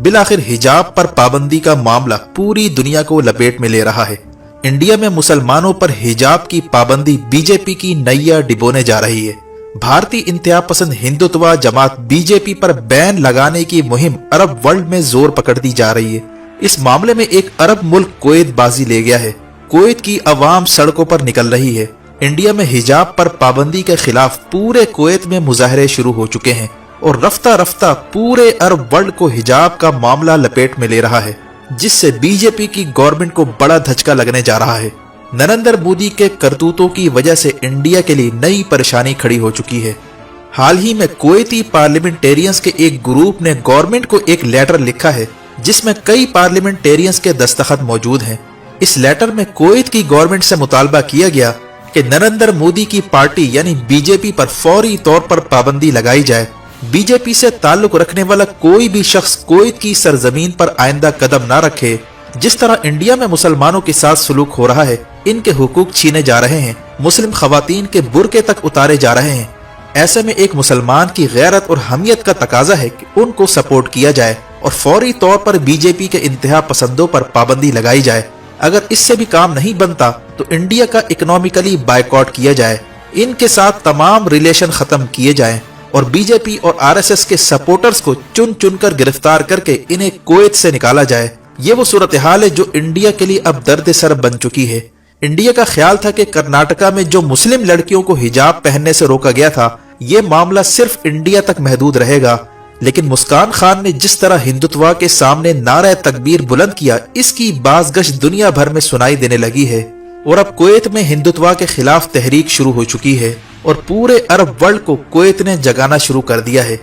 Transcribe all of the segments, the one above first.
बिलाखिर हिजाब पर पाबंदी का मामला पूरी दुनिया को लपेट में ले रहा है। इंडिया में मुसलमानों पर हिजाब की पाबंदी बीजेपी की नैया डिबोने जा रही है। भारतीय इंतहा पसंद हिंदुत्व जमात बीजेपी पर बैन लगाने की मुहिम अरब वर्ल्ड में जोर पकड़ दी जा रही है। इस मामले में एक अरब मुल्क कुवैत बाजी ले गया है। कुवैत की अवाम सड़कों पर निकल रही है। इंडिया में हिजाब पर पाबंदी के खिलाफ पूरे कुवैत में मुजाहरे शुरू हो चुके हैं और रफ्ता रफ्ता पूरे अरब वर्ल्ड को हिजाब का मामला लपेट में ले रहा है, जिससे बीजेपी की गवर्नमेंट को बड़ा धचका लगने जा रहा है। नरेंद्र मोदी के करतूतों की वजह से इंडिया के लिए नई परेशानी खड़ी हो चुकी है। हाल ही में कुवैती पार्लियामेंटेरियंस के एक ग्रुप ने गवर्नमेंट को एक लेटर लिखा है जिसमें कई पार्लियामेंटेरियंस के दस्तखत मौजूद हैं। इस लेटर में कुवैत की गवर्नमेंट से मुतालबा किया गया कि नरेंद्र मोदी की पार्टी यानी बीजेपी पर फौरी तौर पर पाबंदी लगाई जाए। बीजेपी से ताल्लुक रखने वाला कोई भी शख्स कुवैत की सरजमीन पर आइंदा कदम न रखे। जिस तरह इंडिया में मुसलमानों के साथ सलूक हो रहा है, इनके हुकूक छीने जा रहे हैं, मुस्लिम खवातीन के बुर्के तक उतारे जा रहे हैं। ऐसे में एक मुसलमान की गैरत और हमियत का तकाजा है कि उनको सपोर्ट किया जाए और फौरी तौर पर बीजेपी के इंतहा पसंदों पर पाबंदी लगाई जाए। अगर इससे भी काम नहीं बनता तो इंडिया का इकोनॉमिकली बायकॉट किया जाए, इनके साथ तमाम रिलेशन खत्म किए जाएं और बीजेपी और आरएसएस के सपोर्टर्स को चुन चुन कर गिरफ्तार करके इन्हें कुवैत से निकाला जाए। ये वो सूरत हाल है जो इंडिया के लिए अब दर्द सर बन चुकी है। इंडिया का ख्याल था कि कर्नाटका में जो मुस्लिम लड़कियों को हिजाब पहनने से रोका गया था, ये मामला सिर्फ इंडिया तक महदूद रहेगा, लेकिन मुस्कान खान ने जिस तरह हिंदुत्व के सामने नारा तकबीर बुलंद किया, इसकी बाज़गश दुनिया भर में सुनाई देने लगी है और अब कुवैत में हिंदुत्व के खिलाफ तहरीक शुरू हो चुकी है और पूरे अरब वर्ल्ड को कुवैत ने जगाना शुरू कर दिया है।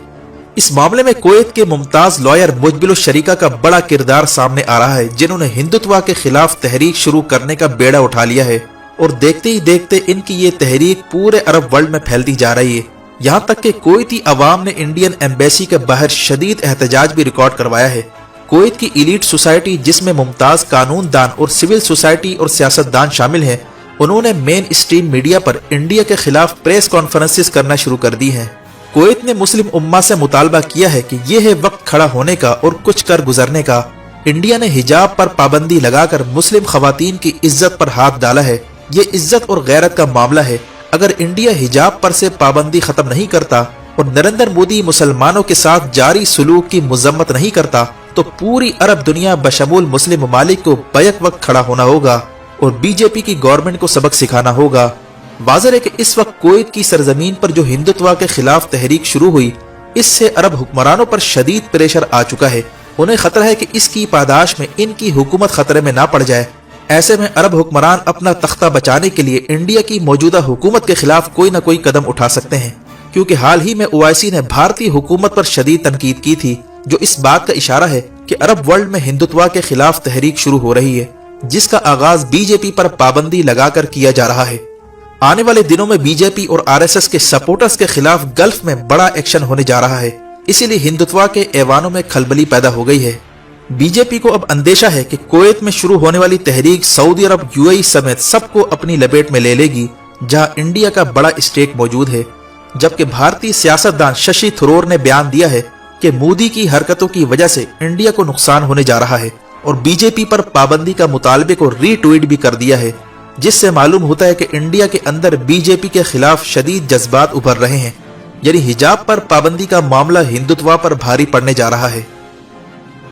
इस मामले में कुवैत के मुमताज लॉयर मुजबिल शरीका का बड़ा किरदार सामने आ रहा है, जिन्होंने हिंदुत्व के खिलाफ तहरीक शुरू करने का बेड़ा उठा लिया है और देखते ही देखते इनकी ये तहरीक पूरे अरब वर्ल्ड में फैलती जा रही है। यहाँ तक कि कुवैती अवाम ने इंडियन एम्बेसी के बाहर शदीद एहतजाज भी रिकॉर्ड करवाया है। कुवैत की इलीट सोसाइटी, जिसमें मुमताज कानून दान और सिविल सोसाइटी और सियासतदान शामिल हैं, उन्होंने मेन स्ट्रीम मीडिया पर इंडिया के खिलाफ प्रेस कॉन्फ्रेंसेस करना शुरू कर दी हैं। कुवैत ने मुस्लिम उम्मा से मुतालबा किया है कि यह है वक्त खड़ा होने का और कुछ कर गुजरने का। इंडिया ने हिजाब पर पाबंदी लगाकर मुस्लिम खवातीन की इज्जत पर हाथ डाला है। ये इज्जत और गैरत का मामला है। अगर इंडिया हिजाब पर से पाबंदी खत्म नहीं करता और नरेंद्र मोदी मुसलमानों के साथ जारी सलूक की मजम्मत नहीं करता तो पूरी अरब दुनिया बशमूल मुस्लिम ममालिक को बैक वक्त खड़ा होना होगा और बीजेपी की गवर्नमेंट को सबक सिखाना होगा। वाज़ेह है कि इस वक्त कुवैत की सरजमीन पर जो हिंदुत्व के खिलाफ तहरीक शुरू हुई, इससे अरब हुक्मरानों पर शदीद प्रेशर आ चुका है। उन्हें खतरा है कि इसकी पादाश में इनकी हुकूमत खतरे में ना पड़ जाए। ऐसे में अरब हुक्मरान अपना तख्ता बचाने के लिए इंडिया की मौजूदा हुकूमत के खिलाफ कोई न कोई कदम उठा सकते हैं, क्योंकि हाल ही में ओआईसी ने भारतीय हुकूमत पर शदीद तनकीद की थी, जो इस बात का इशारा है कि अरब वर्ल्ड में हिंदुत्व के खिलाफ तहरीक शुरू हो रही है, जिसका आगाज बीजेपी पर पाबंदी लगाकर किया जा रहा है। आने वाले दिनों में बीजेपी और आरएसएस के सपोर्टर्स के खिलाफ गल्फ में बड़ा एक्शन होने जा रहा है, इसीलिए हिंदुत्व के ऐवानों में खलबली पैदा हो गई है। बीजेपी को अब अंदेशा है कि कुवैत में शुरू होने वाली तहरीक सऊदी अरब, यूएई समेत सबको अपनी लपेट में ले लेगी, जहां इंडिया का बड़ा स्टेक मौजूद है। जबकि भारतीय सियासतदान शशि थरूर ने बयान दिया है कि मोदी की हरकतों की वजह से इंडिया को नुकसान होने जा रहा है और बीजेपी पर पाबंदी का मुतालबे को रीट्वीट भी कर दिया है, जिससे मालूम होता है कि इंडिया के अंदर बीजेपी के खिलाफ शदीद जज्बात उभर रहे हैं। यानी हिजाब पर पाबंदी का मामला हिंदुत्व पर भारी पड़ने जा रहा है।